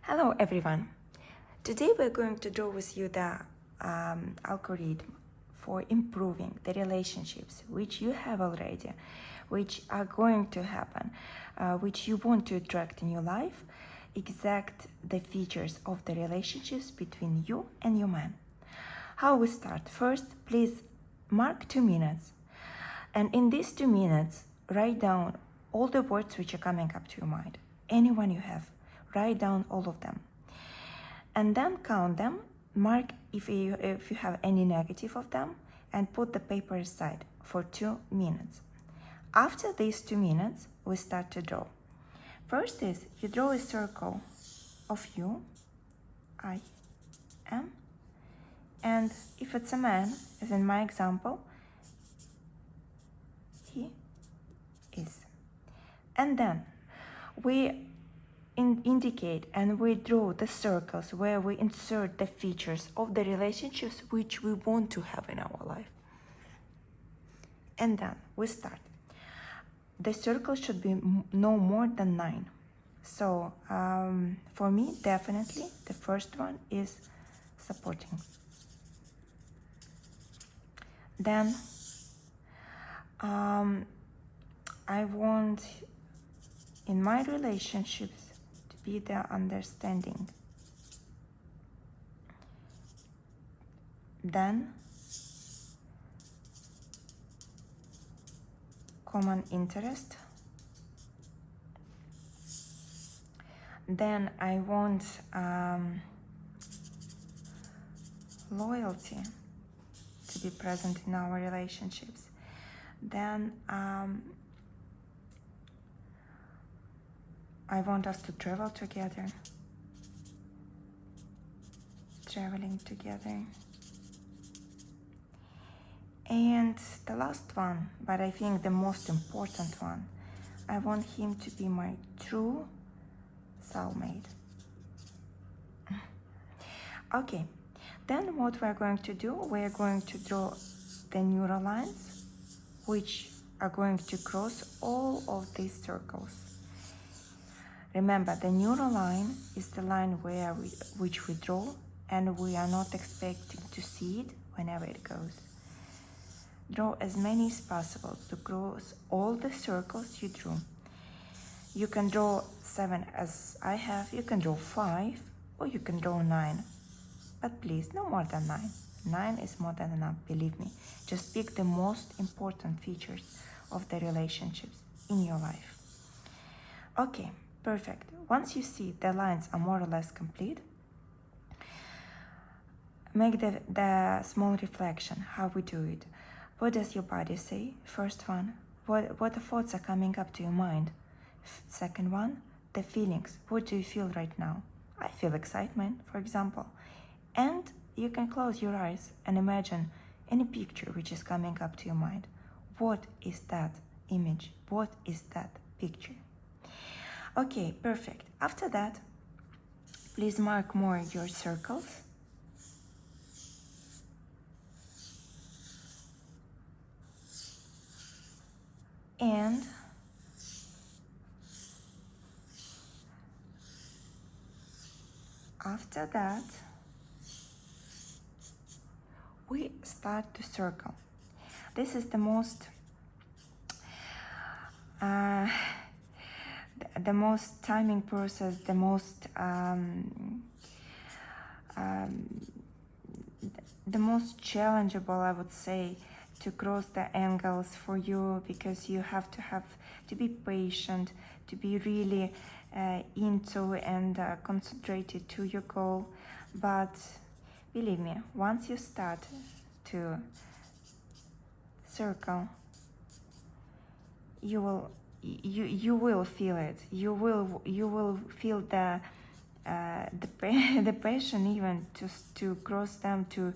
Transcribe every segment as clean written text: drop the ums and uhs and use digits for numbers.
Hello everyone. Today we're going to draw with you the algorithm for improving the relationships which you have already, which are going to happen, which you want to attract in your life, exact the features of the relationships between you and your man. How we start? First, please mark 2 minutes, and in these 2 minutes, write down all the words which are coming up to your mind, anyone you have. Write down all of them, and then count them, mark if you have any negative of them, and put the paper aside for 2 minutes. After these 2 minutes, we start to draw. First is you draw a circle of you, I am, and if it's a man, as in my example, he is. And then we indicate and we draw the circles where we insert the features of the relationships which we want to have in our life. And then we start. The circle should be no more than 9. So for me, definitely the first one is supporting. Then I want in my relationships be the understanding. Then common interest. Then I want loyalty to be present in our relationships. Then I want us to travel together, traveling together. And the last one, but I think the most important one, I want him to be my true soulmate. Okay, then what we're going to do, we're going to draw the neural lines which are going to cross all of these circles. Remember, the neural line is the line which we draw, and we are not expecting to see it whenever it goes. Draw as many as possible to cross all the circles you drew. You can draw 7 as I have, you can draw 5, or you can draw 9. But please, no more than 9. 9 is more than enough, believe me. Just pick the most important features of the relationships in your life. Okay. Perfect. Once you see the lines are more or less complete, make the small reflection, how we do it. What does your body say? First one, what thoughts are coming up to your mind? Second one, the feelings. What do you feel right now? I feel excitement, for example. And you can close your eyes and imagine any picture which is coming up to your mind. What is that image? What is that picture? Okay, perfect. After that, please mark more your circles. And after that, we start to circle. This is the most timing process, the most challengeable, I would say, to cross the angles for you, because you have to be patient, to be really into and concentrated to your goal. But believe me, once you start to circle, you will feel it. You will feel the passion even to cross them, to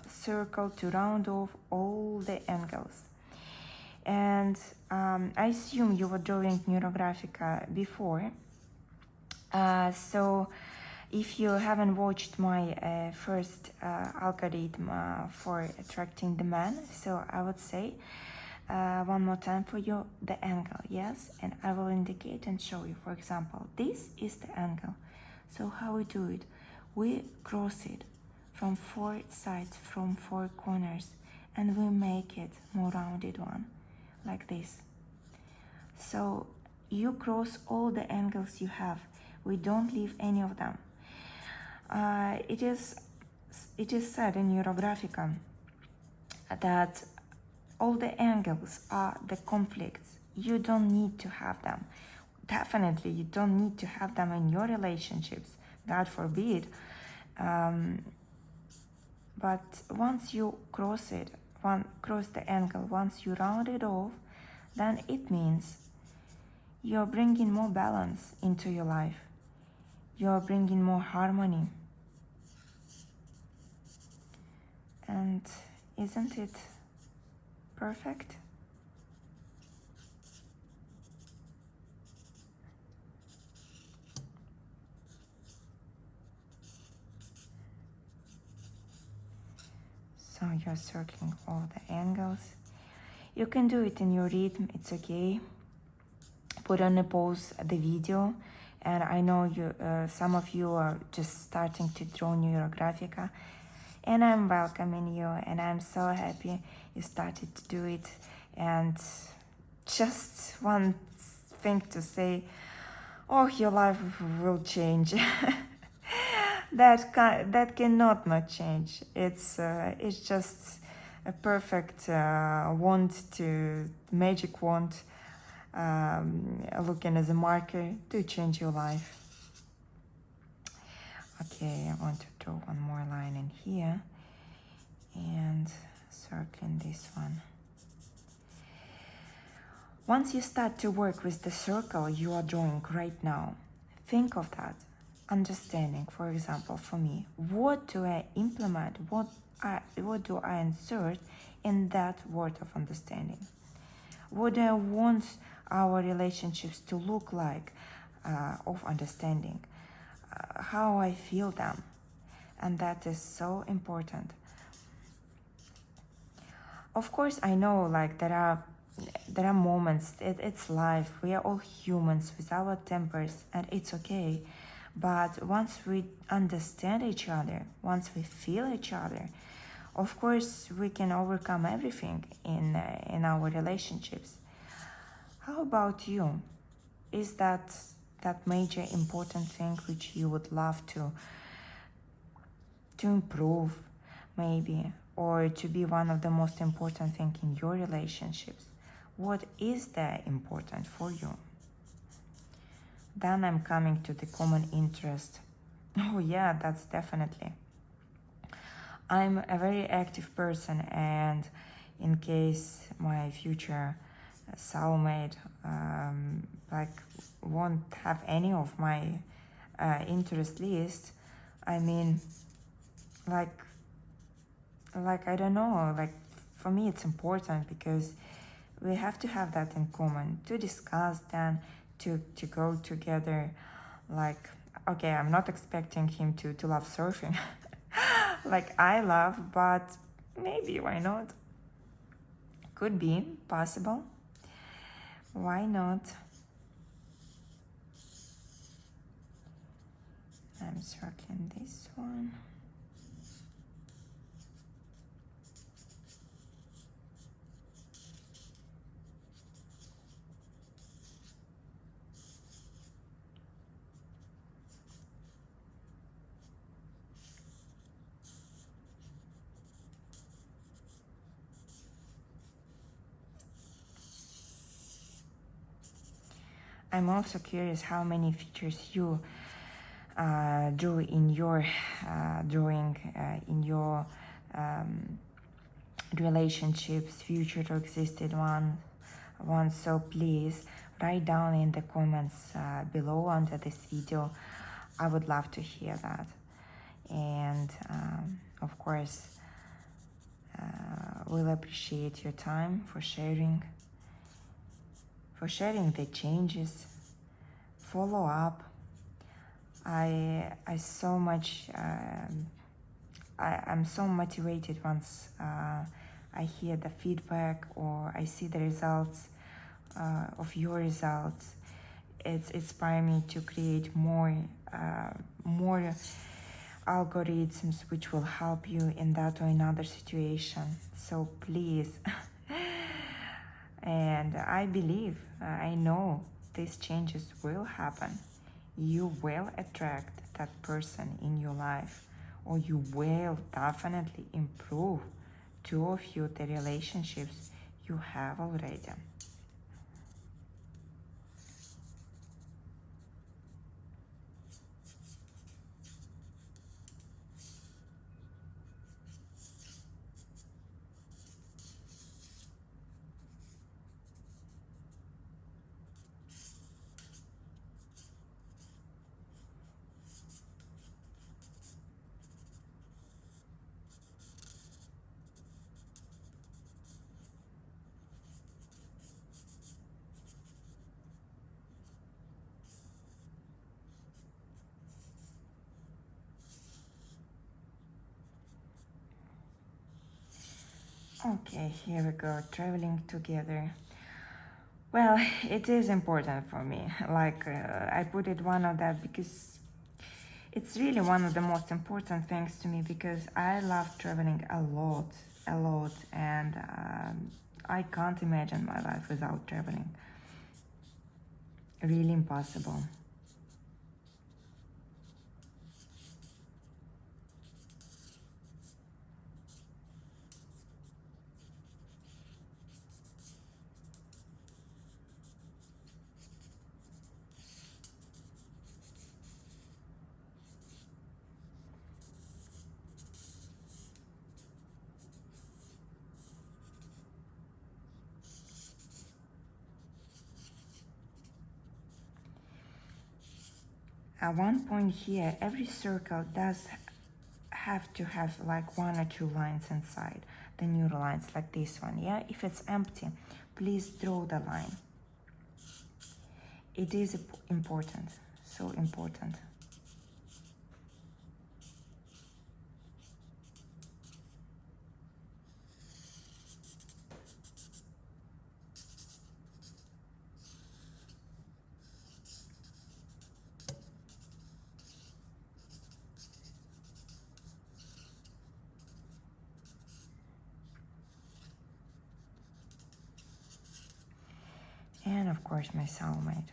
circle, to round off all the angles. And I assume you were drawing Neurographica before. So if you haven't watched my first algorithm for attracting the man, so I would say one more time for you, the angle, yes, and I will indicate and show you. For example, this is the angle So how we do it? We cross it from 4 sides, from 4 corners, and we make it more rounded one, like this. So you cross all the angles you have. We don't leave any of them. It is said in Neurographica that all the angles are the conflicts. You don't need to have them. Definitely, you don't need to have them in your relationships. God forbid. But once you cross it, cross the angle, once you round it off, then it means you're bringing more balance into your life. You're bringing more harmony. And isn't it perfect? So you're circling all the angles. You can do it in your rhythm, it's okay. Put on a pause the video, and I know you, some of you are just starting to draw Neurographica, and I'm welcoming you, and I'm so happy you started to do it. And just one thing to say, oh, your life will change. that cannot not change. It's just a perfect wand, to magic wand, looking as a marker to change your life. Okay, I want to draw one more line in here and circling this one. Once you start to work with the circle you are drawing right now, think of that understanding. For example, for me, what do I implement? What do I insert in that word of understanding? What do I want our relationships to look like, of understanding? How I feel them, and that is so important. Of course, I know, like, there are moments, it's life, we are all humans with our tempers, and it's okay. But once we understand each other, once we feel each other, of course we can overcome everything in our relationships. How about you? Is that major important thing which you would love to improve, maybe, or to be one of the most important thing in your relationships? What is that important for you? Then I'm coming to the common interest. Oh yeah, that's definitely. I'm a very active person, and in case my future soulmate like won't have any of my interest list, I mean, like I don't know, like, for me it's important because we have to have that in common to discuss, then to go together. Like, okay, I'm not expecting him to love surfing like I love, but maybe, why not? Could be possible. Why not? I'm circling this one. I'm also curious how many features you drew in your drawing, in your relationships, future or existed ones. So please write down in the comments below under this video. I would love to hear that. And of course, we'll appreciate your time for sharing the changes, follow up. I so much, I'm so motivated once I hear the feedback or I see the results of your results. it's inspired me to create more algorithms which will help you in that or another situation. So please, and I believe, I know these changes will happen. You will attract that person in your life, or you will definitely improve two of you, the relationships you have already. Okay, here we go, traveling together. Well, it is important for me. Like, I put it one of that because it's really one of the most important things to me, because I love traveling a lot, and I can't imagine my life without traveling. Really impossible. At one point here, every circle does have to have like one or two lines inside, the neural lines like this one. Yeah, if it's empty, please draw the line. It is important, so important. And of course, my soulmate.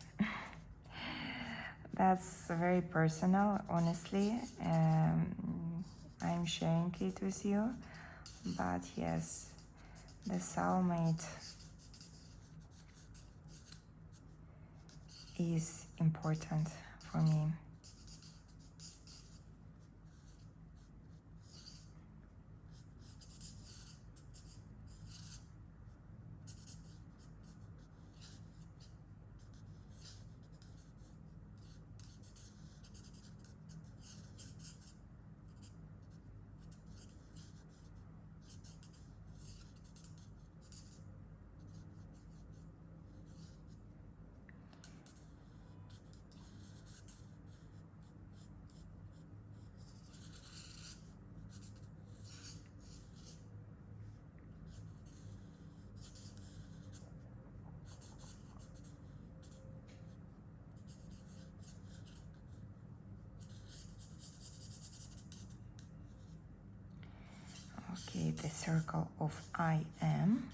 That's very personal, honestly. I'm sharing it with you. But yes, the soulmate is important for me. Okay, the circle of I am.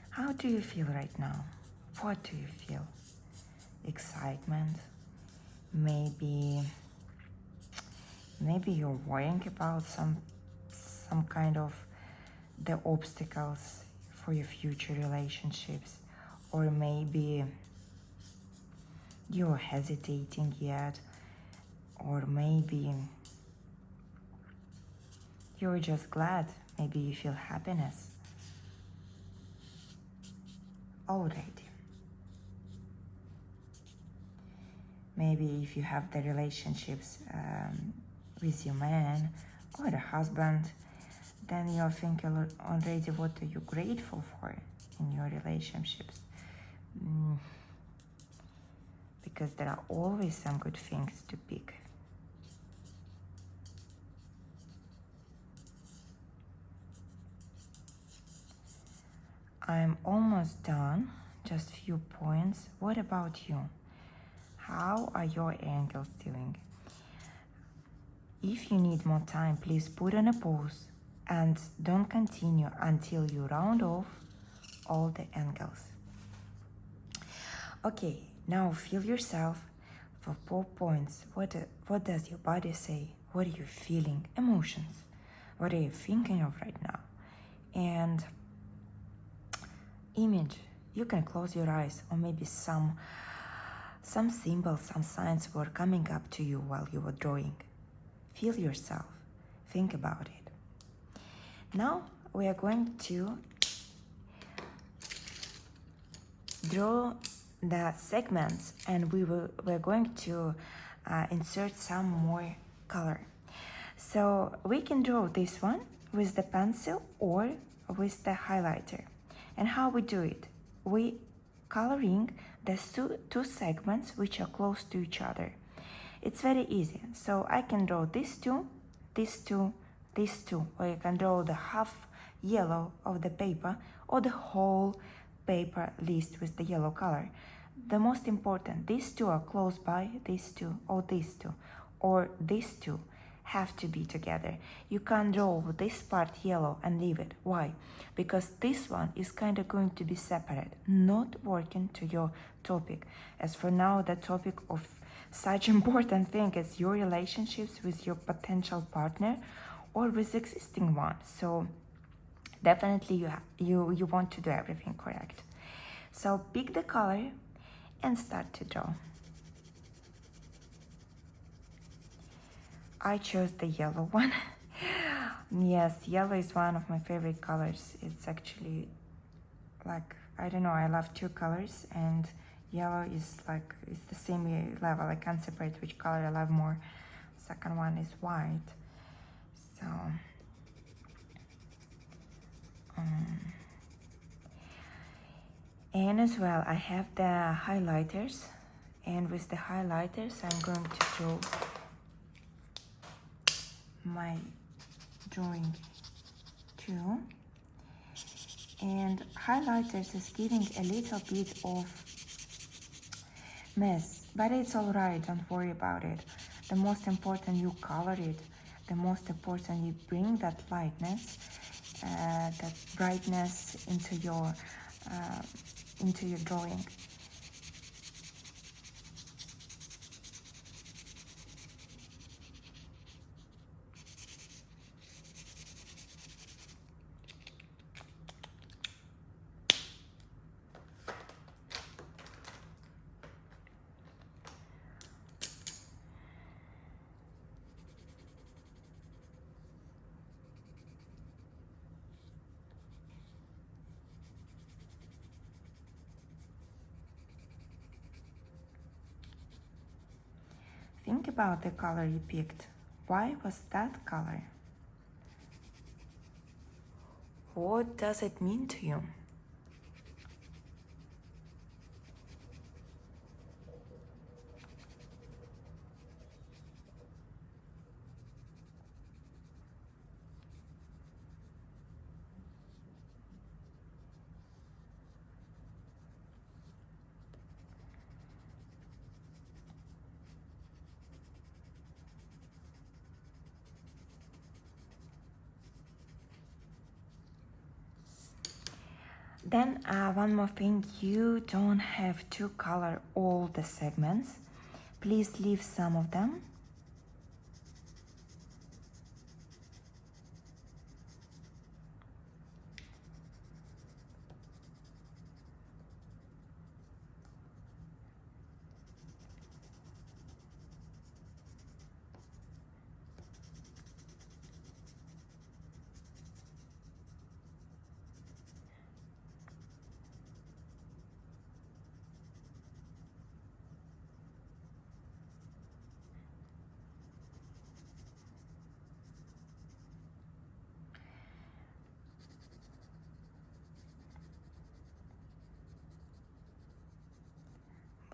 How do you feel right now? What do you feel? Excitement? Maybe you're worrying about some kind of the obstacles for your future relationships, or maybe you're hesitating yet, or maybe you're just glad, maybe you feel happiness already. Maybe if you have the relationships with your man or the husband, then you're thinking already what are you grateful for in your relationships. Because there are always some good things to pick. I'm almost done, just few points. What about you? How are your angles doing? If you need more time, please put on a pause and don't continue until you round off all the angles. Okay, now feel yourself for 4 points. What does your body say? What are you feeling? Emotions. What are you thinking of right now? And image. You can close your eyes, or maybe some symbols, some signs were coming up to you while you were drawing. Feel yourself. Think about it. Now we are going to draw the segments, and we're going to insert some more color. So we can draw this one with the pencil or with the highlighter. And how we do it? We coloring the two segments which are close to each other. It's very easy. So I can draw these two, these two, these two, or you can draw the half yellow of the paper or the whole paper list with the yellow color. The most important, these two are close by, these two, or these two, or these two have to be together. You can't draw this part yellow and leave it. Why? Because this one is kind of going to be separate, not working to your topic. As for now, the topic of such important thing as your relationships with your potential partner or with existing one. So definitely you want to do everything correct. So pick the color and start to draw. I chose the yellow one. Yes, yellow is one of my favorite colors. It's actually like, I don't know, I love two colors, and yellow is like, it's the same level. I can't separate which color I love more. Second one is white. So and as well I have the highlighters, and with the highlighters I'm going to draw my drawing too. And highlighters is giving a little bit of mess, but it's all right, don't worry about it. The most important you color it, the most important you bring that lightness, that brightness into your drawing. Think about the color you picked. Why was that color? What does it mean to you? Then one more thing, you don't have to color all the segments. Please leave some of them.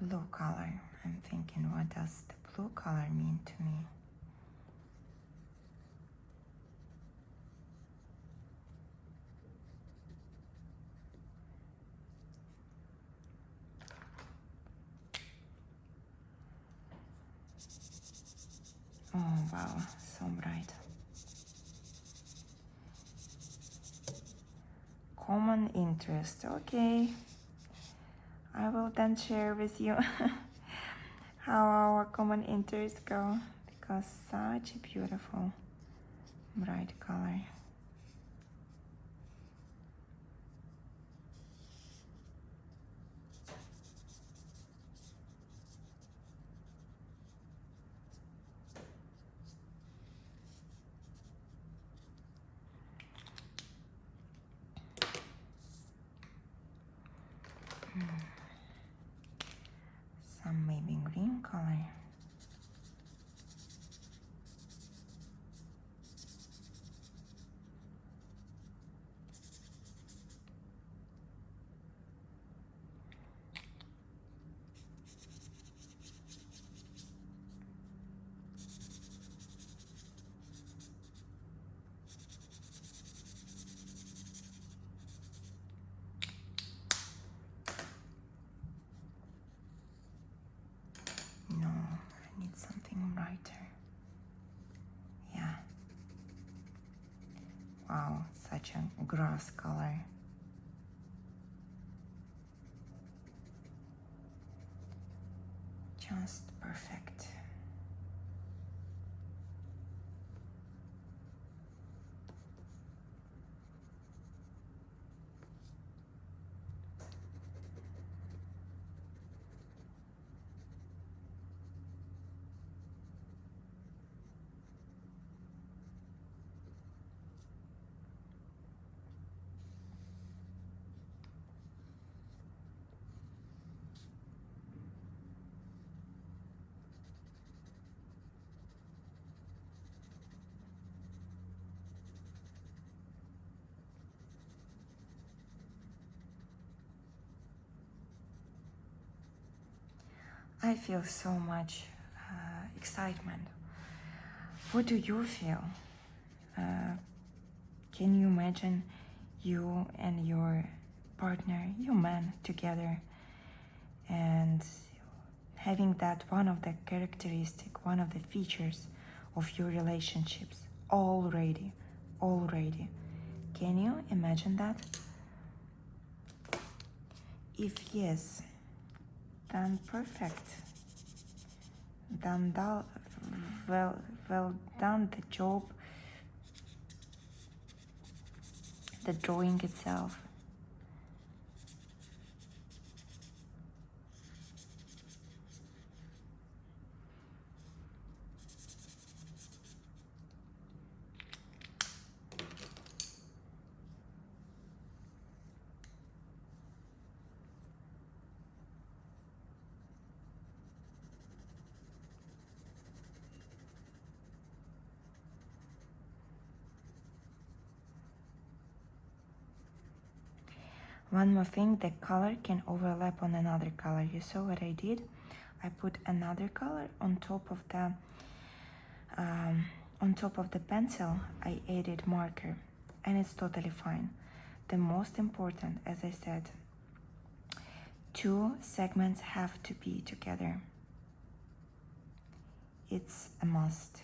Blue color. I'm thinking, what does the blue color mean to me? wow, so bright. Common interest, okay. I will then share with you how our common interests go, because such a beautiful bright color. Some maybe green color. No, I need something brighter. Yeah. Wow, such a grass color. Just perfect. I feel so much excitement. What do you feel? Can you imagine you and your partner, your man, together, and having that one of the characteristic, one of the features of your relationships already? Can you imagine that? If yes, then perfect. Then well done the job, the drawing itself. One more thing, the color can overlap on another color. You saw what I did? I put another color on top of the pencil. I added marker, and it's totally fine. The most important, as I said, two segments have to be together. It's a must.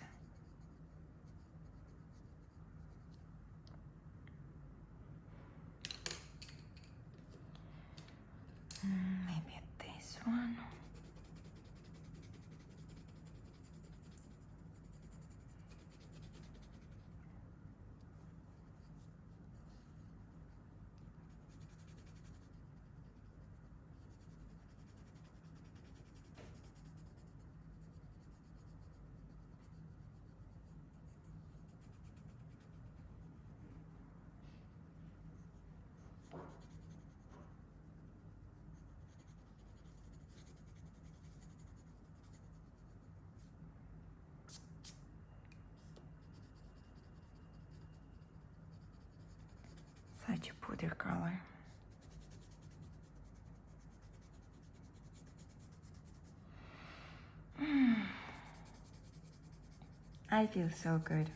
Maybe this one. Such a powder color. I feel so good.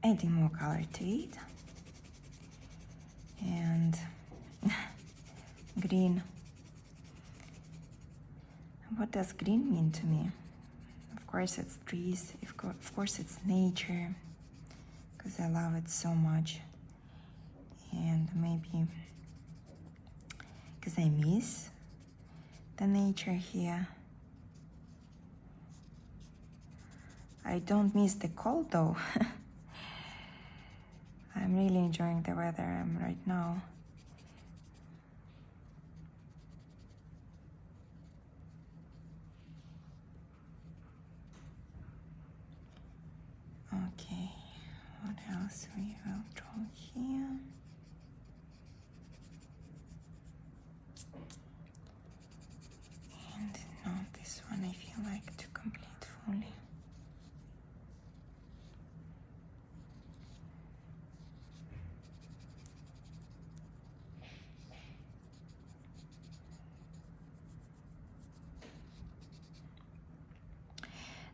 Adding more color to it. And green. What does green mean to me? Of course it's trees, of course it's nature, because I love it so much. And maybe because I miss the nature here. I don't miss the cold though. I'm really enjoying the weather I'm right now. Okay, what else we will draw here? And no, this one I feel like to complete fully.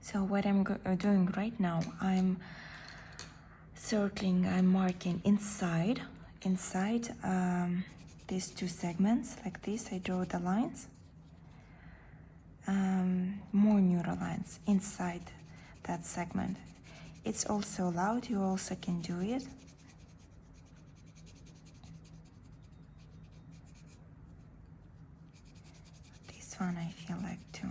So what I'm doing right now, I'm circling, I'm marking inside these two segments, like this. I draw the lines, more neural lines inside that segment. It's also allowed, you also can do it. This one I feel like too.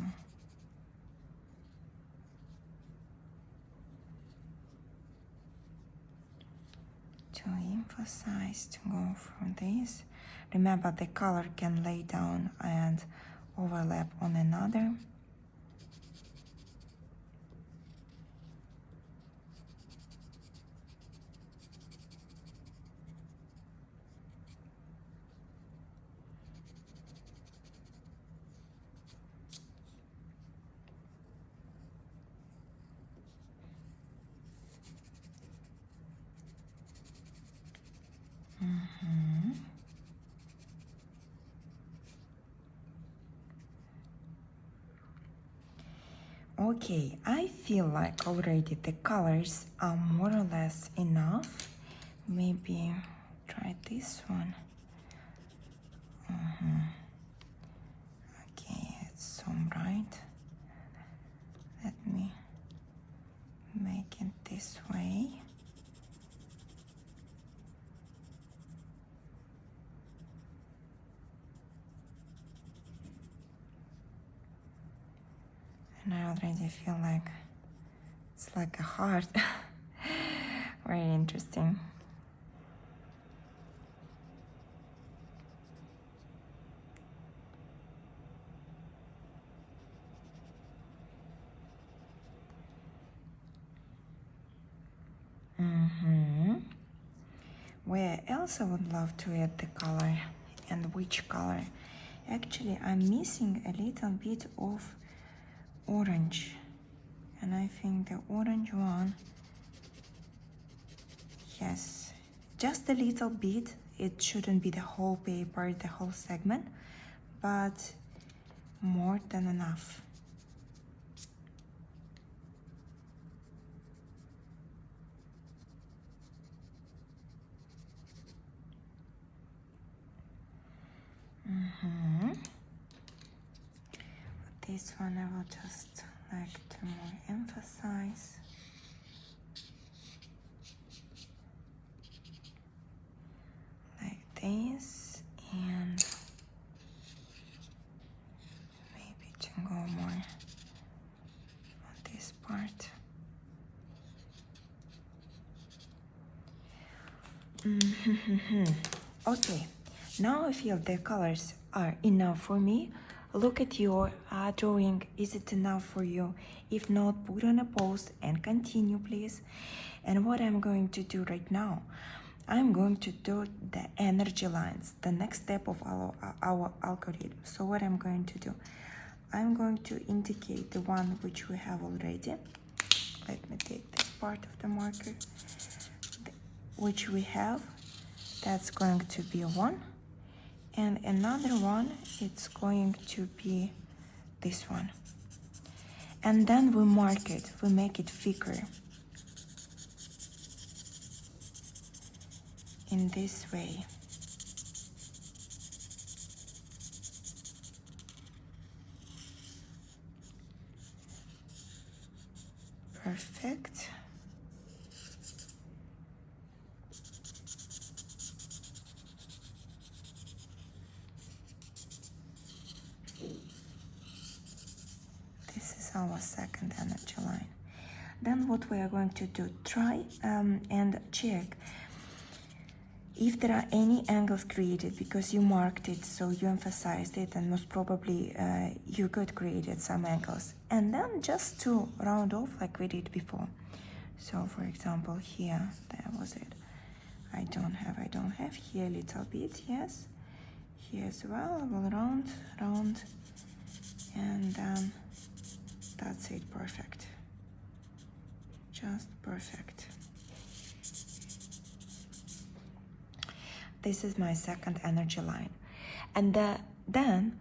To emphasize, to go through this. Remember, the color can lay down and overlap on another. Okay, I feel like already the colors are more or less enough. Maybe try this one. Okay, it's so bright. Let me make it this way. And I already feel like it's like a heart. Very interesting. Where else I would love to add the color, and which color? Actually, I'm missing a little bit of orange, and I think the orange one, yes, just a little bit. It shouldn't be the whole paper, the whole segment, but more than enough. This one I will just like to more emphasize. Like this, and maybe to go more on this part. Okay, now I feel the colors are enough for me. Look at your drawing. Is it enough for you? If not, put on a pause and continue, please. And what I'm going to do right now, I'm going to do the energy lines, the next step of our algorithm. So what I'm going to do, I'm going to indicate the one which we have already. Let me take this part of the marker, which we have. That's going to be one. And another one, it's going to be this one. And then we mark it, we make it thicker. In this way. Perfect. This is our second energy line. Then what we are going to do, try and check if there are any angles created because you marked it, so you emphasized it, and most probably you could created some angles. And then just to round off like we did before. So for example, here, there was it. I don't have here a little bit, yes. Here as well, I will round, and then that's it, perfect. Just perfect. This is my second energy line. And then,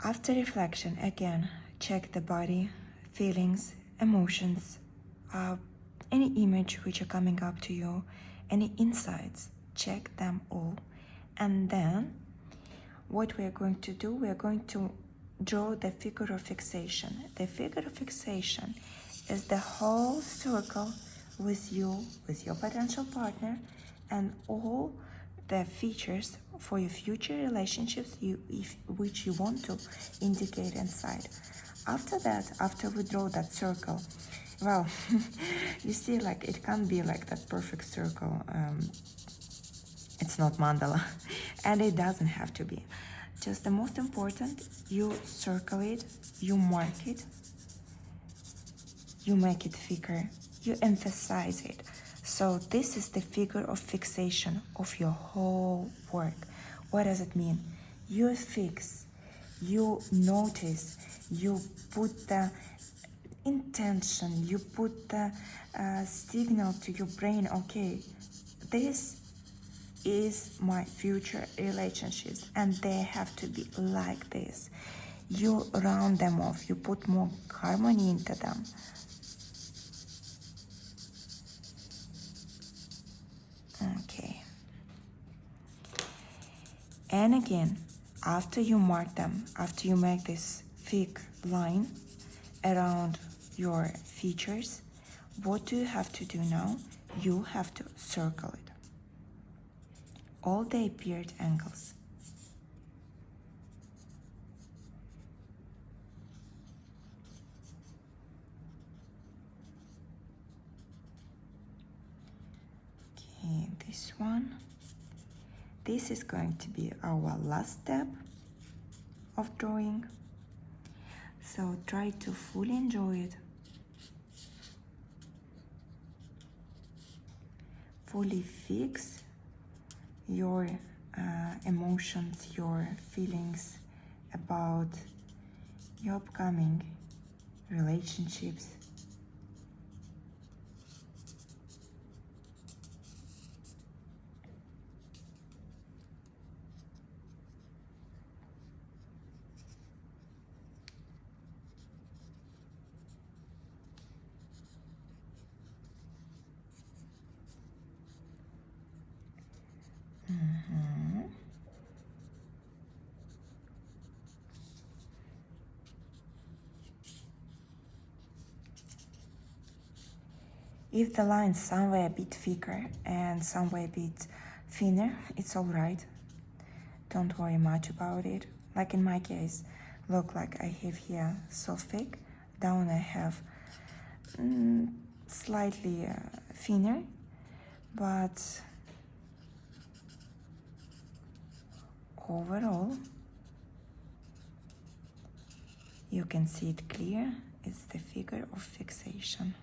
after reflection, again, check the body, feelings, emotions, any image which are coming up to you, any insights, check them all. And then, what we are going to do, we are going to draw the figure of fixation. The figure of fixation is the whole circle with you, with your potential partner, and all the features for your future relationships which you want to indicate inside. After that, after we draw that circle, well, you see, like, it can't be like that perfect circle. It's not mandala, and it doesn't have to be. Just the most important, you circle it, you mark it, you make it thicker, you emphasize it. So this is the figure of fixation of your whole work. What does it mean? You fix, you notice, you put the intention, you put the signal to your brain, okay, this is my future relationships and they have to be like this. You round them off, you put more harmony into them. Okay. And again, after you mark them, after you make this thick line around your features, what do you have to do now? You have to circle it. All the appeared angles. Okay, this one. This is going to be our last step of drawing. So try to fully enjoy it. Fully fix your emotions, your feelings about your upcoming relationships. If the line's somewhere a bit thicker and somewhere a bit thinner, it's all right. Don't worry much about it. Like in my case, look, like I have here so thick, down I have slightly thinner, but overall, you can see it clear. It's the figure of fixation.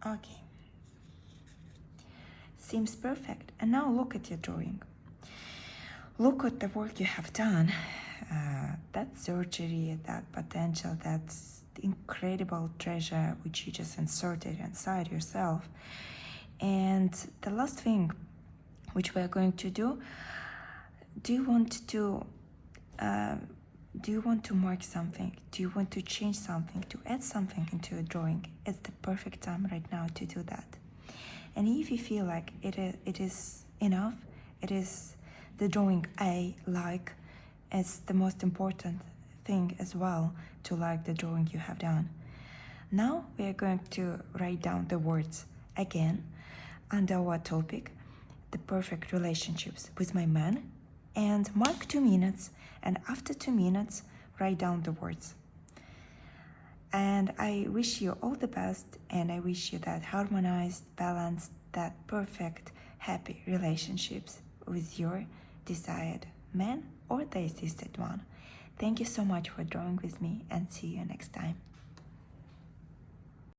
Okay, seems perfect. And now look at your drawing. Look at the work you have done. That surgery, that potential, that incredible treasure which you just inserted inside yourself. And the last thing which we are going to do, do you want to mark something? Do you want to change something, to add something into your drawing? It's the perfect time right now to do that. And if you feel like it is enough. It is the drawing I like. It's the most important thing as well, to like the drawing you have done. Now we are going to write down the words again under our topic, the perfect relationships with my man, and mark 2 minutes, and after 2 minutes write down the words. And I wish you all the best, and I wish you that harmonized, balanced, that perfect, happy relationships with your desired man or the assisted one. Thank you so much for drawing with me, and see you next time.